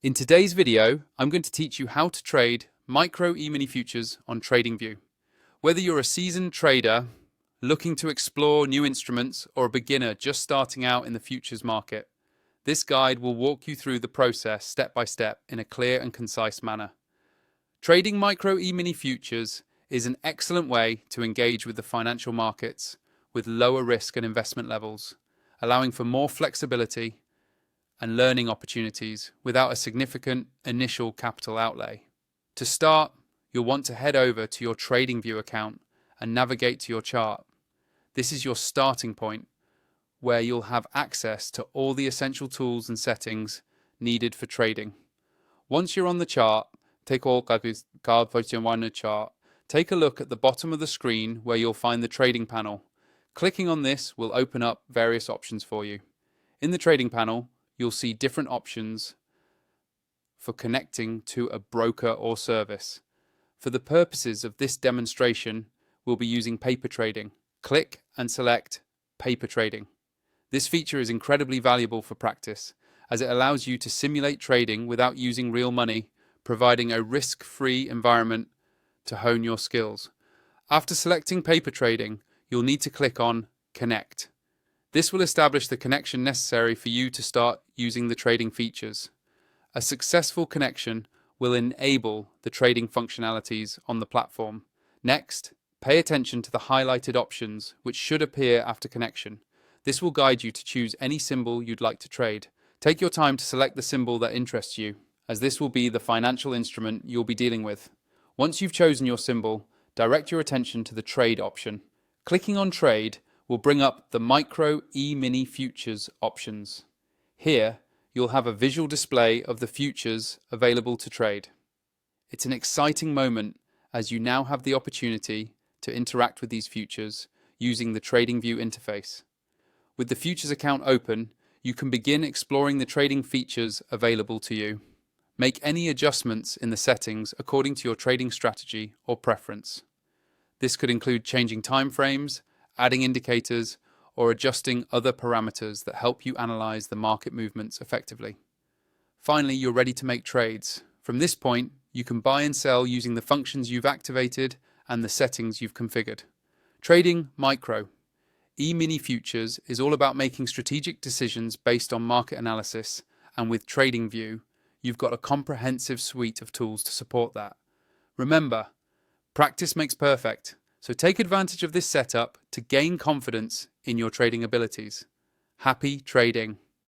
In today's video, I'm going to teach you how to trade micro E-mini futures on TradingView. Whether you're a seasoned trader looking to explore new instruments or a beginner just starting out in the futures market, this guide will walk you through the process step by step in a clear and concise manner. Trading micro E-mini futures is an excellent way to engage with the financial markets with lower risk and investment levels, allowing for more flexibility and learning opportunities without a significant initial capital outlay. To start, you'll want to head over to your TradingView account and navigate to your chart. This is your starting point where you'll have access to all the essential tools and settings needed for trading. Once you're on the chart, take a look at the bottom of the screen where you'll find the trading panel. Clicking on this will open up various options for you. In the trading panel, you'll see different options for connecting to a broker or service. For the purposes of this demonstration, we'll be using paper trading. Click and select paper trading. This feature is incredibly valuable for practice, as it allows you to simulate trading without using real money, providing a risk-free environment to hone your skills. After selecting paper trading, you'll need to click on Connect. This will establish the connection necessary for you to start using the trading features. A successful connection will enable the trading functionalities on the platform. Next, pay attention to the highlighted options which should appear after connection. This will guide you to choose any symbol you'd like to trade. Take your time to select the symbol that interests you, as this will be the financial instrument you'll be dealing with. Once you've chosen your symbol, direct your attention to the Trade option. Clicking on Trade will bring up the Micro E-mini Futures options. Here, you'll have a visual display of the futures available to trade. It's an exciting moment as you now have the opportunity to interact with these futures using the TradingView interface. With the futures account open, you can begin exploring the trading features available to you. Make any adjustments in the settings according to your trading strategy or preference. This could include changing timeframes, adding indicators, or adjusting other parameters that help you analyze the market movements effectively. Finally, you're ready to make trades. From this point, you can buy and sell using the functions you've activated and the settings you've configured. Trading micro E-mini futures is all about making strategic decisions based on market analysis, and with TradingView, you've got a comprehensive suite of tools to support that. Remember, practice makes perfect. So take advantage of this setup to gain confidence in your trading abilities. Happy trading!